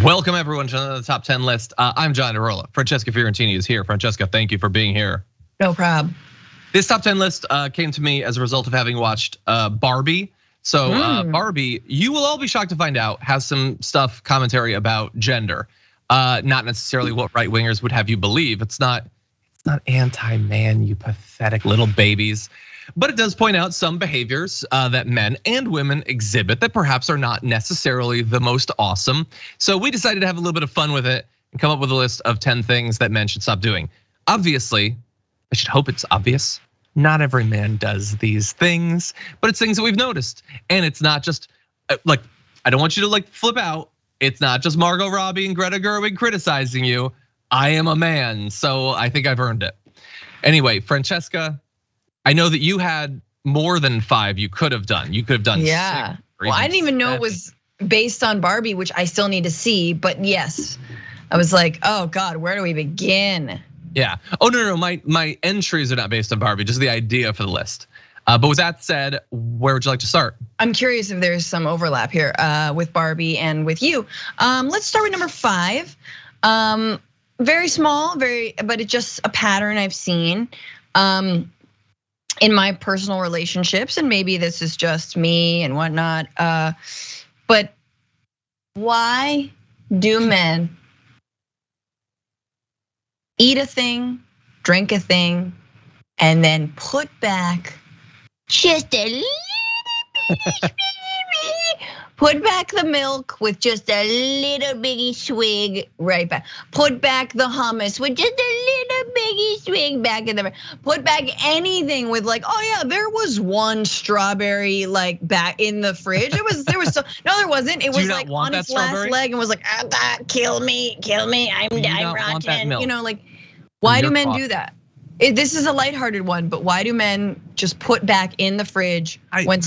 Welcome everyone to the top 10 list. I'm Iadarola. Francesca Fiorentini is here. Francesca, thank you for being here. No problem. This top 10 list came to me as a result of having watched Barbie. So Barbie, you will all be shocked to find out, has some commentary about gender. Not necessarily what right wingers would have you believe. It's not anti-man, you pathetic little babies. But it does point out some behaviors that men and women exhibit that perhaps are not necessarily the most awesome. So we decided to have a little bit of fun with it and come up with a list of 10 things that men should stop doing. Obviously, I should hope it's obvious. Not every man does these things, but it's things that we've noticed. And it's not just like, I don't want you to like flip out. It's not just Margot Robbie and Greta Gerwig criticizing you. I am a man, so I think I've earned it. Anyway, Francesca, I know that you had more than 5 you could have done. You could have done 6. Well, I didn't even know it was based on Barbie, which I still need to see, but yes. I was like, oh God, where do we begin? Yeah, oh no, my entries are not based on Barbie, just the idea for the list. But with that said, where would you like to start? I'm curious if there's some overlap here with Barbie and with you. Let's start with number 5. Very small, but it's just a pattern I've seen. In my personal relationships, and maybe this is just me and whatnot, but why do men eat a thing, drink a thing, and then put back just a little put back the milk with just a little bitty swig right back. Put back the hummus with just a little bitty swig back in the. Put back anything with like, oh yeah, there was one strawberry like back in the fridge. There was so no, there wasn't. It was like on its last leg and was like, oh God, kill me, I'm rotten. You know, like why do men do that? This is a lighthearted one, but why do men just put back in the fridge when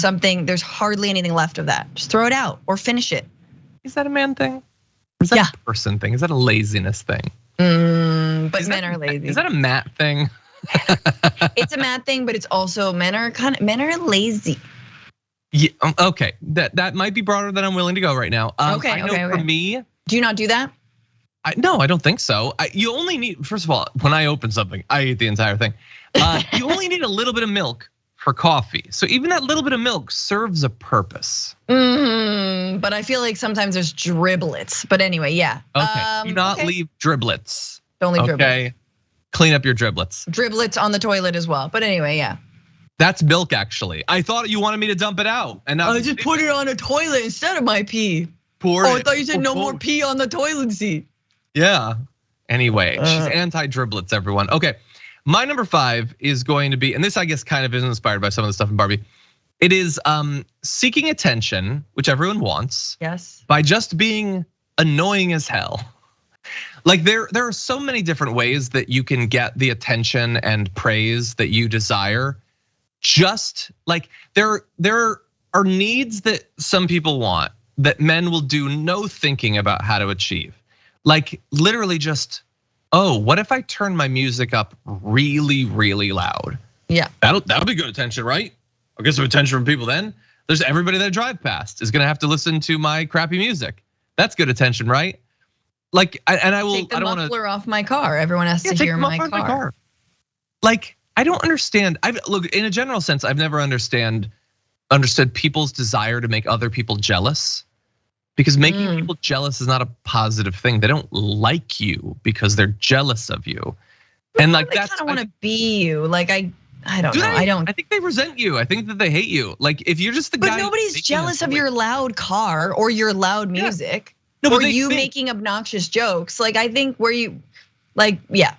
there's hardly anything left of that? Just throw it out or finish it. Is that a man thing? Or is that a person thing? Is that a laziness thing? But men are lazy. Is that a Matt thing? It's a Matt thing, but it's also men are lazy. Yeah, okay, that might be broader than I'm willing to go right now. Okay, for me, do you not do that? No, I don't think so. You only need, first of all, when I open something, I eat the entire thing. You only need a little bit of milk for coffee. So even that little bit of milk serves a purpose. But I feel like sometimes there's driblets. But anyway, yeah. Okay, do not leave driblets. Don't leave driblets. Okay, clean up your driblets. Driblets on the toilet as well. But anyway, yeah. That's milk, actually. I thought you wanted me to dump it out, and now I just put it on a toilet instead of my pee. I thought you said no more pee on the toilet seat. Yeah. Anyway, she's anti-driblets, everyone. Okay, my number 5 is going to be, and this I guess kind of is inspired by some of the stuff in Barbie. It is seeking attention, which everyone wants. Yes. By just being annoying as hell. Like there are so many different ways that you can get the attention and praise that you desire. Just like there are needs that some people want that men will do no thinking about how to achieve. Like literally just, what if I turn my music up really, really loud? Yeah. That'll be good attention, right? I'll get some attention from people then. There's everybody that I drive past is gonna have to listen to my crappy music. That's good attention, right? Like, and I will. Take the muffler off my car. Everyone has to hear my car. Like, I don't understand. Look, in a general sense, I've never understood people's desire to make other people jealous. Because making people jealous is not a positive thing. They don't like you because they're jealous of you. And like that's kind of want to be you. Like I don't know. I think they resent you. I think that they hate you. Like if you're just the guy. But nobody's jealous of your loud car or your loud music. No, or you making obnoxious jokes. Like I think yeah.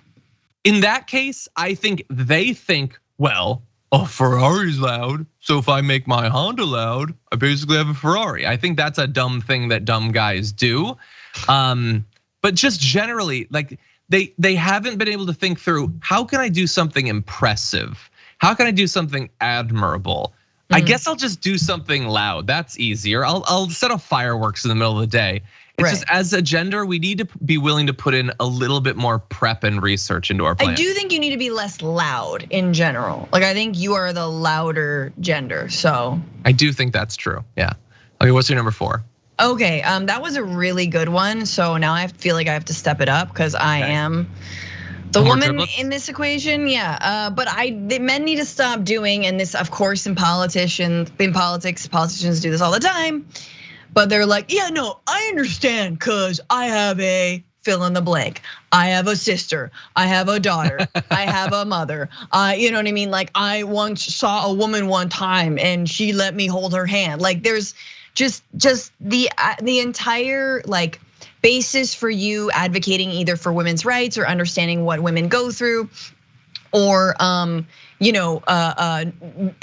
In that case, I think they think, well, a Ferrari's loud, so if I make my Honda loud, I basically have a Ferrari. I think that's a dumb thing that dumb guys do. But just generally, like they haven't been able to think through, how can I do something impressive? How can I do something admirable? I guess I'll just do something loud. That's easier. I'll set off fireworks in the middle of the day. It's just as a gender, we need to be willing to put in a little bit more prep and research into our plan. I do think you need to be less loud in general. Like I think you are the louder gender, so. I do think that's true, yeah. Okay, what's your number 4? Okay, that was a really good one. So now I feel like I have to step it up because I am the woman in this equation. Yeah, but the men need to stop doing, and this, of course, in politics, politicians do this all the time. But they're like, yeah, no, I understand because I have a fill in the blank. I have a sister, I have a daughter, I have a mother. You know what I mean? Like I once saw a woman one time and she let me hold her hand. Like there's just the entire like basis for you advocating either for women's rights or understanding what women go through, or and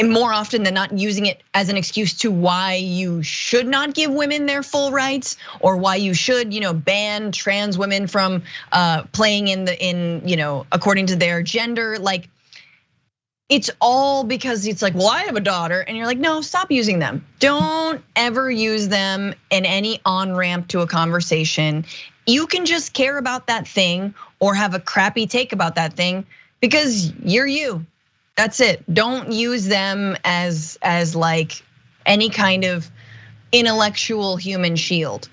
more often than not using it as an excuse to why you should not give women their full rights, or why you should ban trans women from playing in according to their gender. Like it's all because it's like, well, I have a daughter, and you're like, no, stop using them. Don't ever use them in any on-ramp to a conversation. You can just care about that thing or have a crappy take about that thing because you're you. That's it. Don't use them as like any kind of intellectual human shield.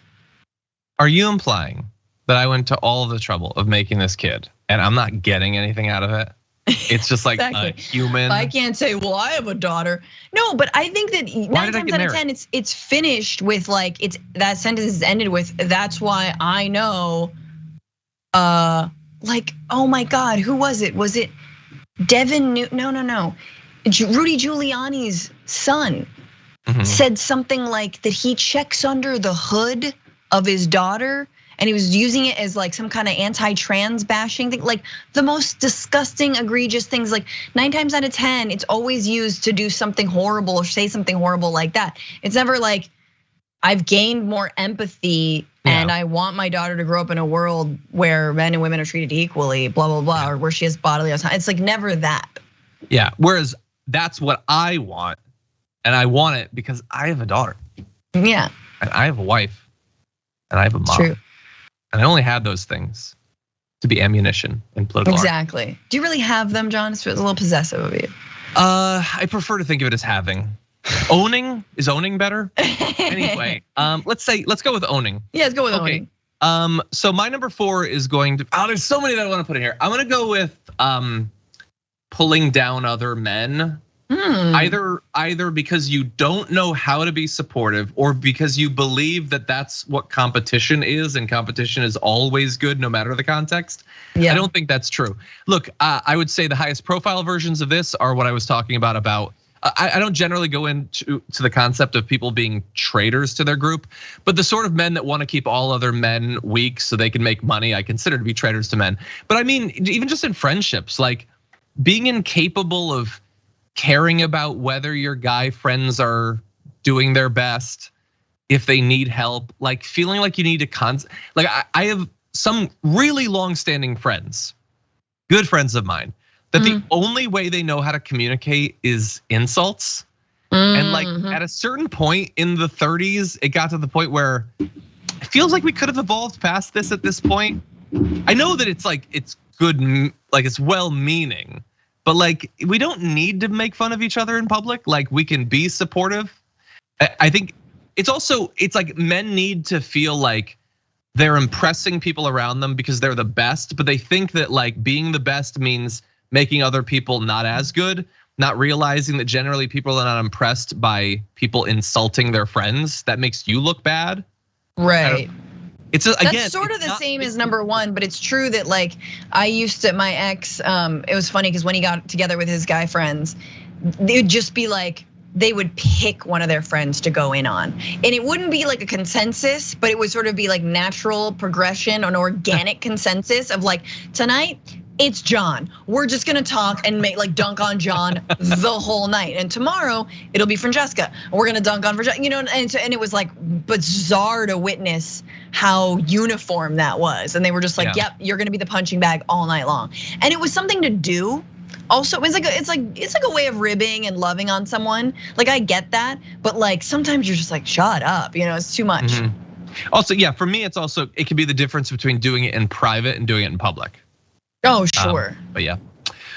Are you implying that I went to all the trouble of making this kid and I'm not getting anything out of it? It's just like exactly. A human. I can't say, well, I have a daughter. No, but I think that 9 times out of 10, it's finished with like that sentence is ended with, that's why I know. Like, oh my God, who was it? Was it Devin? No. Rudy Giuliani's son said something like that he checks under the hood of his daughter. And he was using it as like some kind of anti-trans bashing thing, like the most disgusting, egregious things. Like 9 times out of 10, it's always used to do something horrible or say something horrible like that. It's never like, I've gained more empathy and I want my daughter to grow up in a world where men and women are treated equally, blah, blah, blah, or where she has bodily autonomy. It's like never that. Yeah, whereas that's what I want. And I want it because I have a daughter. Yeah. And I have a wife. And I have a mom. True. And I only had those things to be ammunition in political Exactly. Art. Do you really have them, John? It's a little possessive of you. I prefer to think of it as having. Owning, is owning better? Anyway, let's go with owning. Yeah, let's go with owning. So my number 4 is going to, there's so many that I want to put in here. I'm gonna go with pulling down other men. Either because you don't know how to be supportive, or because you believe that that's what competition is, and competition is always good no matter the context. Yeah. I don't think that's true. Look, I would say the highest profile versions of this are what I was talking about. I don't generally go into the concept of people being traitors to their group, but the sort of men that want to keep all other men weak so they can make money, I consider to be traitors to men. But I mean, even just in friendships, like being incapable of caring about whether your guy friends are doing their best, if they need help, like feeling like you need to like I have some really long-standing friends, good friends of mine, that the only way they know how to communicate is insults. And like at a certain point in the 30s, it got to the point where it feels like we could have evolved past this at this point. I know that it's like, it's good, like it's well-meaning, but like we don't need to make fun of each other in public. Like we can be supportive. I think it's like men need to feel like they're impressing people around them because they're the best, but they think that like being the best means making other people not as good, not realizing that generally people are not impressed by people insulting their friends. That makes you look bad. Right. That's sort of the same as number 1, but it's true that like I used to, my ex, it was funny because when he got together with his guy friends, they would just be like, they would pick one of their friends to go in on. And it wouldn't be like a consensus, but it would sort of be like natural progression, an organic consensus of like, tonight, it's John. We're just gonna talk and make like dunk on John the whole night. And tomorrow it'll be Francesca. We're gonna dunk on Francesca, and it was like bizarre to witness how uniform that was. And they were just like, yep, you're gonna be the punching bag all night long. And it was something to do. Also, it's like a way of ribbing and loving on someone. Like I get that, but like sometimes you're just like, shut up, it's too much. Also, yeah, for me, it could be the difference between doing it in private and doing it in public. Oh, sure. But yeah,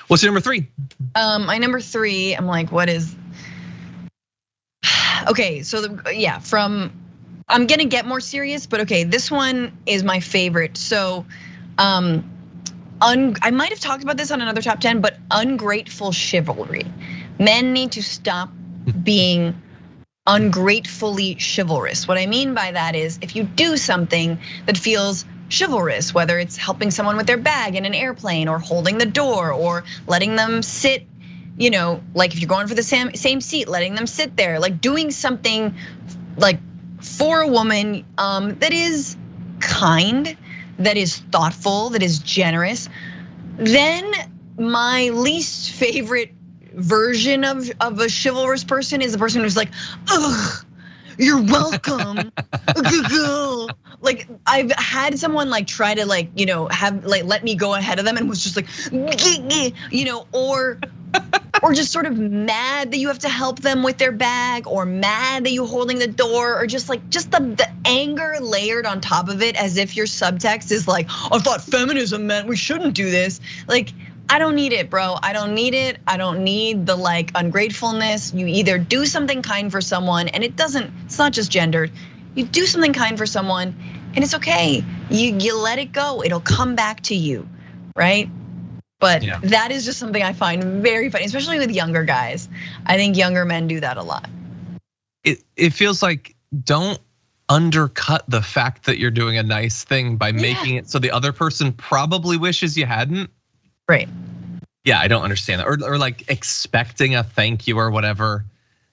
what's your number 3? My number 3, I'm like, what is? Okay, so from I'm gonna get more serious, but okay, this one is my favorite. So, I might have talked about this on another top 10, but ungrateful chivalry. Men need to stop being ungratefully chivalrous. What I mean by that is if you do something that feels chivalrous, whether it's helping someone with their bag in an airplane or holding the door or letting them sit, like if you're going for the same seat, letting them sit there, like doing something like for a woman that is kind, that is thoughtful, that is generous, then my least favorite version of a chivalrous person is the person who's like, ugh, you're welcome. Like I've had someone like try to like, have like let me go ahead of them and was just like, or just sort of mad that you have to help them with their bag, or mad that you're holding the door, or just the anger layered on top of it, as if your subtext is like, I thought feminism meant we shouldn't do this. Like, I don't need it, bro. I don't need it. I don't need the like ungratefulness. You either do something kind for someone, and it's not just gendered. You do something kind for someone, and it's okay. You let it go. It'll come back to you, right? But that is just something I find very funny, especially with younger guys. I think younger men do that a lot. It feels like, don't undercut the fact that you're doing a nice thing by making it so the other person probably wishes you hadn't. Right. Yeah, I don't understand that. Or like expecting a thank you or whatever.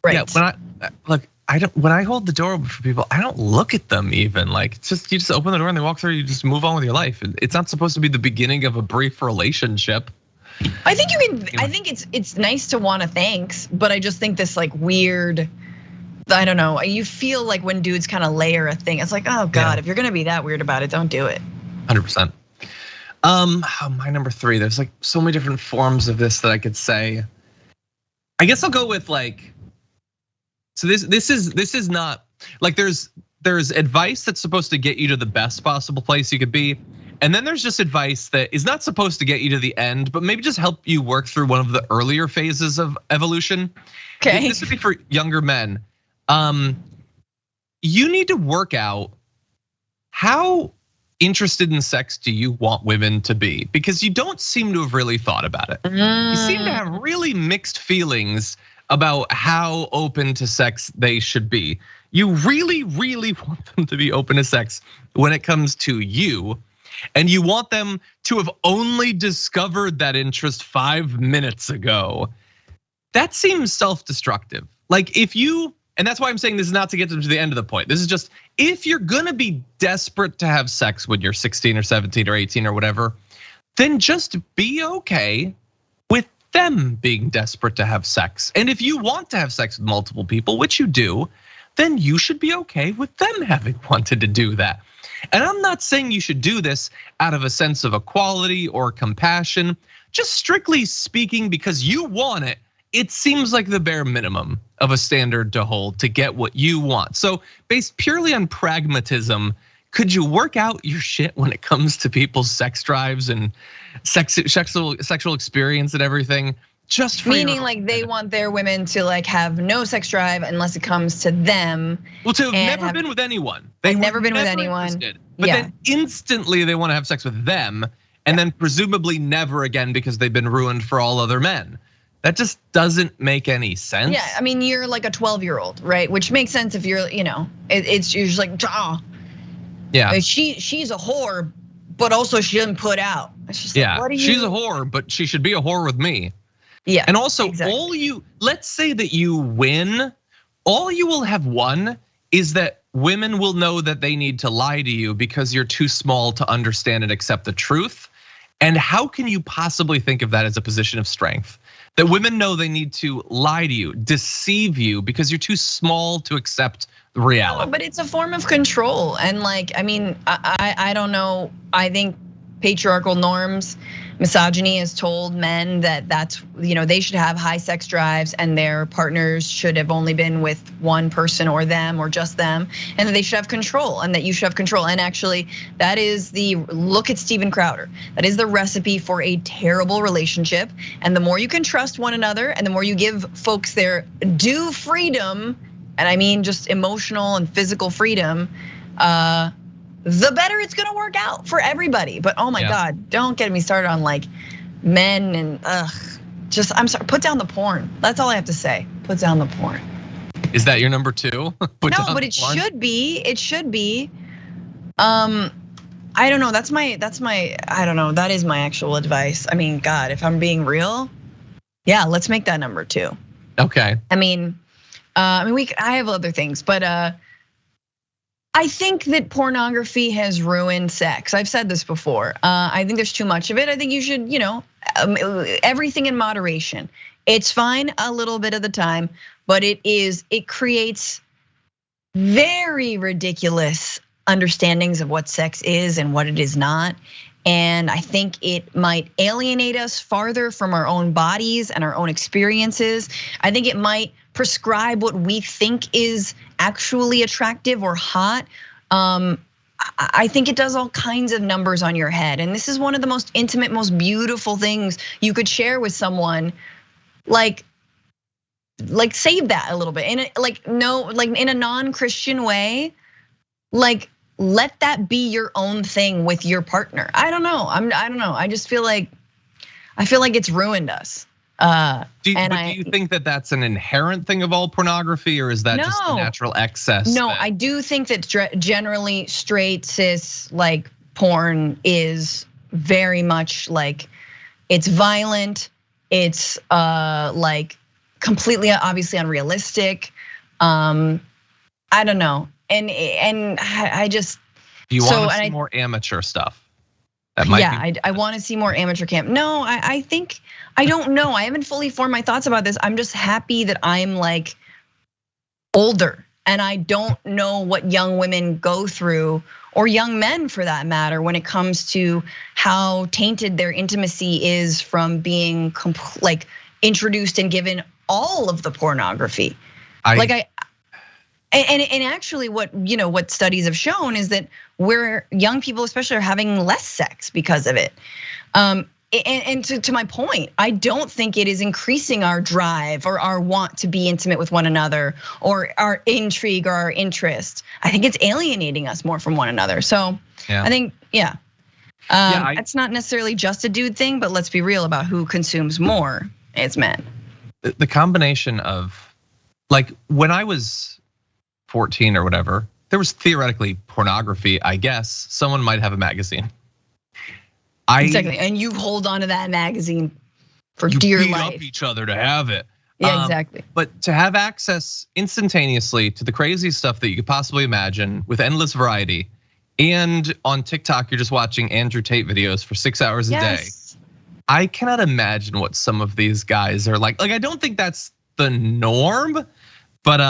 Right. Yeah, when I hold the door open for people, I don't look at them even. Like, you just open the door and they walk through, you just move on with your life. It's not supposed to be the beginning of a brief relationship. I think you can, I think it's nice to want a thanks, but I just think this like weird, I don't know. You feel like when dudes kind of layer a thing, it's like, oh God, if you're gonna be that weird about it, don't do it. 100%. My number 3, there's like so many different forms of this that I could say. I guess I'll go with like, so this is not like there's advice that's supposed to get you to the best possible place you could be. And then there's just advice that is not supposed to get you to the end, but maybe just help you work through one of the earlier phases of evolution. Okay. This would be for younger men. You need to work out how interested in sex do you want women to be? Because you don't seem to have really thought about it. You seem to have really mixed feelings about how open to sex they should be. You really, really want them to be open to sex when it comes to you. And you want them to have only discovered that interest 5 minutes ago. That seems self-destructive. Like and that's why I'm saying this is not to get them to the end of the point. This is just, if you're gonna be desperate to have sex when you're 16 or 17 or 18 or whatever, then just be okay with them being desperate to have sex. And if you want to have sex with multiple people, which you do, then you should be okay with them having wanted to do that. And I'm not saying you should do this out of a sense of equality or compassion, just strictly speaking because you want it. It seems like the bare minimum of a standard to hold to get what you want. So based purely on pragmatism, could you work out your shit when it comes to people's sex drives and sexual experience and everything? Just for meaning like they want their women to like have no sex drive unless it comes to them. Well, to have never been with anyone. They've never been with anyone. But then instantly they want to have sex with them, and then presumably never again because they've been ruined for all other men. That just doesn't make any sense. Yeah, I mean, you're like a 12-year-old, right? Which makes sense if you're, it's you're just like, yeah. She's a whore, but also she doesn't put out. It's just like, what are you? She's a whore, but she should be a whore with me. Yeah. And also, let's say that you win, all you will have won is that women will know that they need to lie to you because you're too small to understand and accept the truth. And how can you possibly think of that as a position of strength? That women know they need to lie to you, deceive you because you're too small to accept the reality. No, but it's a form of control. And like, I mean, I don't know. I think patriarchal norms, misogyny has told men that they should have high sex drives and their partners should have only been with one person or them or just them, and that they should have control and that you should have control. And actually, that is look at Steven Crowder. That is the recipe for a terrible relationship. And the more you can trust one another and the more you give folks their due freedom, and I mean just emotional and physical freedom, the better it's gonna work out for everybody. But oh my God, don't get me started on like men and I'm sorry, put down the porn. That's all I have to say. Put down the porn. Is that your number 2? No, but it should be. It should be. I don't know. That's my. I don't know. That is my actual advice. I mean, God, if I'm being real, yeah, let's make that number 2. Okay. I mean, I have other things, but I think that pornography has ruined sex. I've said this before. I think there's too much of it. I think you should, everything in moderation. It's fine a little bit of the time, but it creates very ridiculous understandings of what sex is and what it is not. And I think it might alienate us farther from our own bodies and our own experiences. I think it might prescribe what we think is actually attractive or hot. I think it does all kinds of numbers on your head. And this is one of the most intimate, most beautiful things you could share with someone. Like save that a little bit. In a non-Christian way, like let that be your own thing with your partner. I don't know. I don't know. I just feel like it's ruined us. Do you think that that's an inherent thing of all pornography, or is that just a natural excess? No, I do think that generally straight cis like porn is very much like it's violent. It's like completely obviously unrealistic. I don't know. And I just. Do you want to see more amateur stuff? I want to see more amateur camp. No, I think, I don't know. I haven't fully formed my thoughts about this. I'm just happy that I'm like older and I don't know what young women go through, or young men for that matter, when it comes to how tainted their intimacy is from being like introduced and given all of the pornography. And actually what studies have shown is that young people especially are having less sex because of it. And to my point, I don't think it is increasing our drive or our want to be intimate with one another or our intrigue or our interest. I think it's alienating us more from one another. So I think, it's not necessarily just a dude thing, but let's be real about who consumes more. It's men. The combination of, like, when I was 14 or whatever, there was theoretically pornography, I guess. Someone might have a magazine. Exactly, and you hold on to that magazine for dear life. You beat up each other to have it. Yeah, exactly. But to have access instantaneously to the craziest stuff that you could possibly imagine with endless variety, and on TikTok you're just watching Andrew Tate videos for 6 hours a day. I cannot imagine what some of these guys are like. Like, I don't think that's the norm, but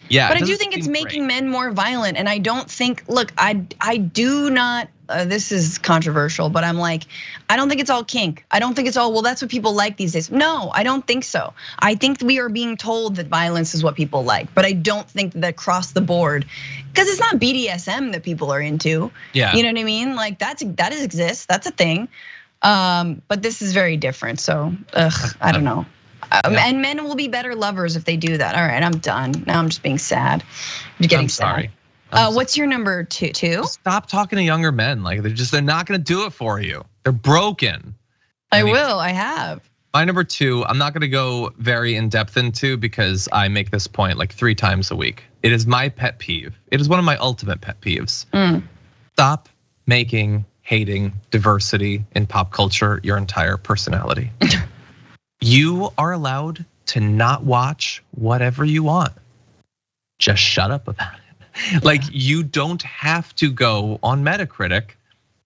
yeah. But I do think it's making men more violent, and I don't think. Look, I do not. This is controversial, but I'm like, I don't think it's all kink. I don't think it's all, well, that's what people like these days. No, I don't think so. I think we are being told that violence is what people like, but I don't think that across the board, because it's not BDSM that people are into. Yeah. You know what I mean? Like that exists. That's a thing. But this is very different. So, I don't know. And men will be better lovers if they do that. All right, I'm done. Now I'm just being sad. I'm getting sad. What's your number two? Stop talking to younger men. Like they're not gonna do it for you. They're broken. I will, I have. My number 2, I'm not gonna go very in depth into because I make this point like 3 times a week. It is my pet peeve. It is one of my ultimate pet peeves. Stop hating diversity in pop culture your entire personality. You are allowed to not watch whatever you want. Just shut up about it. Like, you don't have to go on Metacritic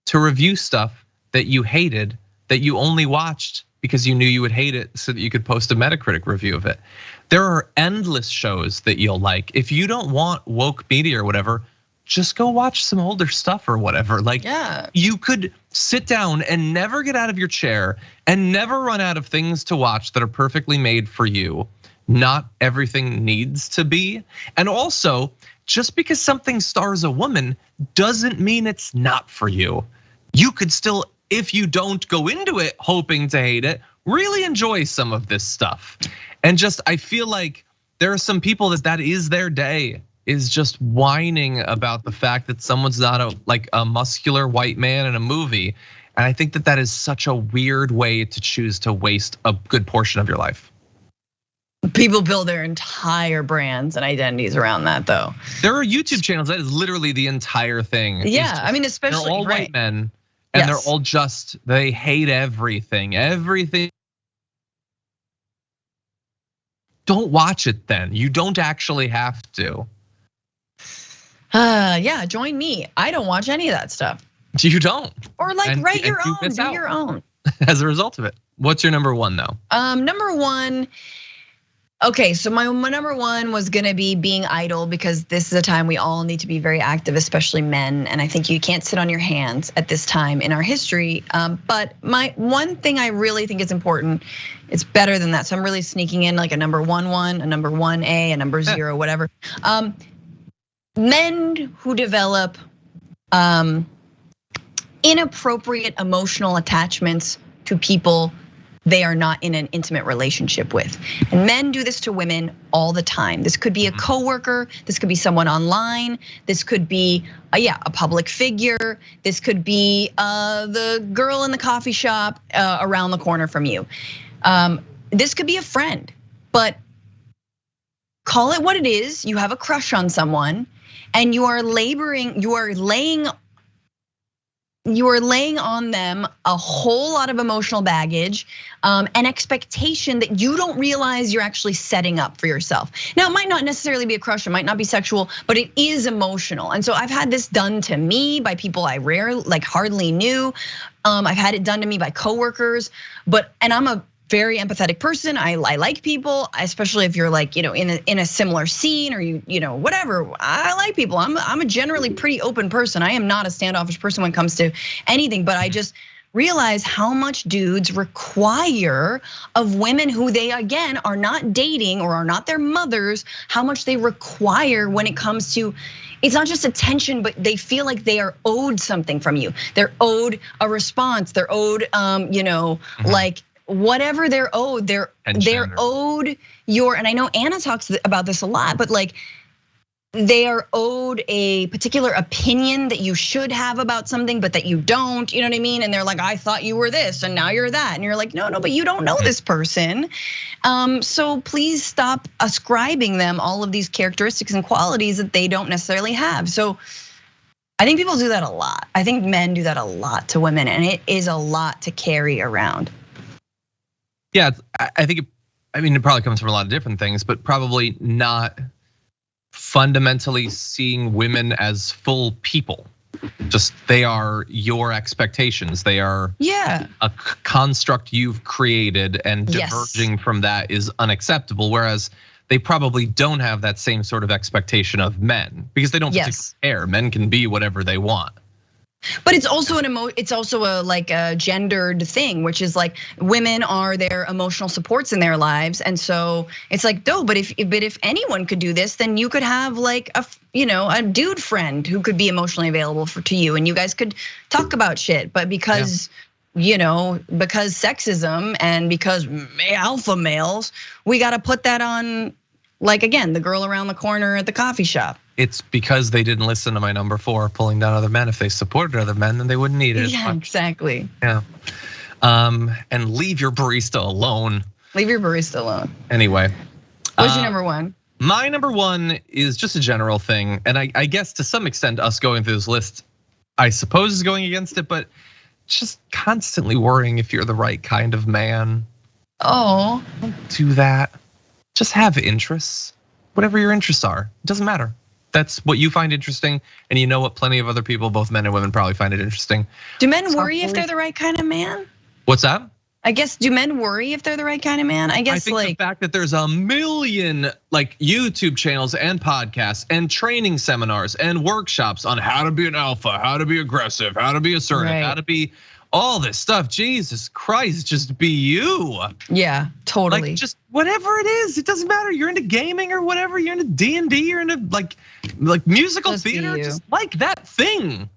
to review stuff that you hated, that you only watched because you knew you would hate it so that you could post a Metacritic review of it. There are endless shows that you'll like. If you don't want woke media or whatever, just go watch some older stuff or whatever. Like, you could sit down and never get out of your chair and never run out of things to watch that are perfectly made for you. Not everything needs to be. And also, just because something stars a woman doesn't mean it's not for you. You could still, if you don't go into it hoping to hate it, really enjoy some of this stuff. And just, I feel like there are some people that is their day, is just whining about the fact that someone's not a muscular white man in a movie. And I think that is such a weird way to choose to waste a good portion of your life. People build their entire brands and identities around that, though. There are YouTube channels that is literally the entire thing. Yeah, I mean, especially they're all white men, and they're all they hate everything. Don't watch it then. You don't actually have to. Yeah, join me. I don't watch any of that stuff. You don't. Or write your own, do your own. As a result of it. What's your number one though? Number one. Okay, so my number one was gonna be being idle, because this is a time we all need to be very active, especially men. And I think you can't sit on your hands at this time in our history. But my one thing I really think is important, it's better than that. So I'm really sneaking in like a number 1, a number 1A, a number 0, whatever. Men who develop inappropriate emotional attachments to people they are not in an intimate relationship with. And men do this to women all the time. This could be a coworker, this could be someone online, this could be a public figure, this could be the girl in the coffee shop around the corner from you. This could be a friend, but call it what it is. You have a crush on someone and you are laying on them a whole lot of emotional baggage, an expectation that you don't realize you're actually setting up for yourself. Now, it might not necessarily be a crush, it might not be sexual, but it is emotional. And so I've had this done to me by people I hardly knew. I've had it done to me by coworkers, and I'm a very empathetic person. I like people, especially if you're in a similar scene or whatever. I like people. I'm a generally pretty open person. I am not a standoffish person when it comes to anything, but I just realize how much dudes require of women who they again are not dating or are not their mothers, how much they require when it comes to, it's not just attention, but they feel like they are owed something from you. They're owed a response. They're owed, whatever they're owed, they're owed your, and I know Anna talks about this a lot, but they are owed a particular opinion that you should have about something, but that you don't, you know what I mean? And they're like, I thought you were this and now you're that. And you're like, no, but you don't know this person. So please stop ascribing them all of these characteristics and qualities that they don't necessarily have. So I think people do that a lot. I think men do that a lot to women, and it is a lot to carry around. Yeah, I think it probably comes from a lot of different things, but probably not fundamentally seeing women as full people. Just they are your expectations. They are a construct you've created, and diverging from that is unacceptable. Whereas they probably don't have that same sort of expectation of men, because they don't particularly care. Men can be whatever they want. But it's also a gendered thing, which is like women are their emotional supports in their lives, and so it's like, no, but if anyone could do this, then you could have a dude friend who could be emotionally available to you, and you guys could talk about shit. But because because sexism and because alpha males, we got to put that on, again, the girl around the corner at the coffee shop. It's because they didn't listen to my number 4, pulling down other men. If they supported other men, then they wouldn't need it. Yeah, exactly. Yeah, and leave your barista alone. Leave your barista alone. Anyway. What's your number 1? My number 1 is just a general thing. And I guess to some extent us going through this list, I suppose is going against it, but just constantly worrying if you're the right kind of man. Oh. Don't do that. Just have interests. Whatever your interests are, it doesn't matter. That's what you find interesting, and you know what plenty of other people, both men and women, probably find it interesting. Do men worry if they're the right kind of man? What's that? I guess, do men worry if they're the right kind of man? I guess the fact that there's a million YouTube channels and podcasts and training seminars and workshops on how to be an alpha, how to be aggressive, how to be assertive, how to be all this stuff. Jesus Christ, just be you. Yeah, totally. Just whatever it is, it doesn't matter. You're into gaming or whatever. You're into D&D. You're into like musical theater. Just like that thing.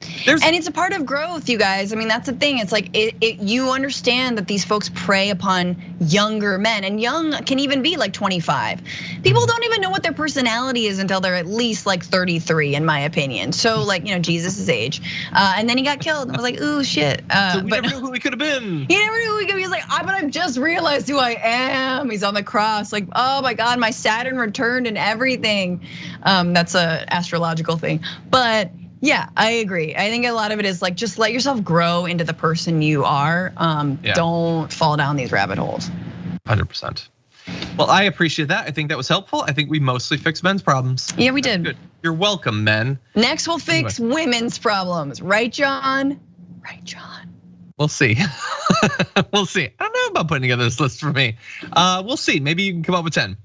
And it's a part of growth, you guys. I mean, that's the thing. It's like you understand that these folks prey upon younger men, and young can even be like 25. People don't even know what their personality is until they're at least like 33, in my opinion. So like, Jesus' age, and then he got killed. I was like, ooh, shit. So we never knew who he could have been. He never knew who he could be. He's like, but I've just realized who I am. He's on the cross, like, oh my God, my Saturn returned and everything. That's a astrological thing, but. Yeah, I agree. I think a lot of it is like, just let yourself grow into the person you are. Don't fall down these rabbit holes. 100%. Well, I appreciate that. I think that was helpful. I think we mostly fixed men's problems. Yeah, we did. Good. You're welcome, men. Next, we'll fix women's problems. Right, John? Right, John. We'll see. We'll see. I don't know about putting together this list for me. We'll see. Maybe you can come up with 10.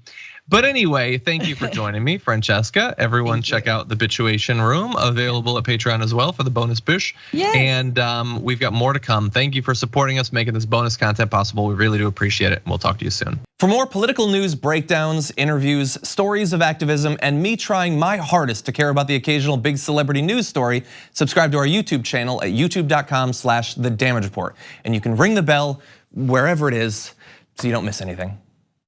But anyway, thank you for joining me, Francesca. Everyone check out the Bituation Room, available at Patreon as well for the bonus bish. And we've got more to come. Thank you for supporting us, making this bonus content possible. We really do appreciate it, and we'll talk to you soon. For more political news breakdowns, interviews, stories of activism, and me trying my hardest to care about the occasional big celebrity news story, subscribe to our YouTube channel at youtube.com/thedamagereport. And you can ring the bell wherever it is so you don't miss anything.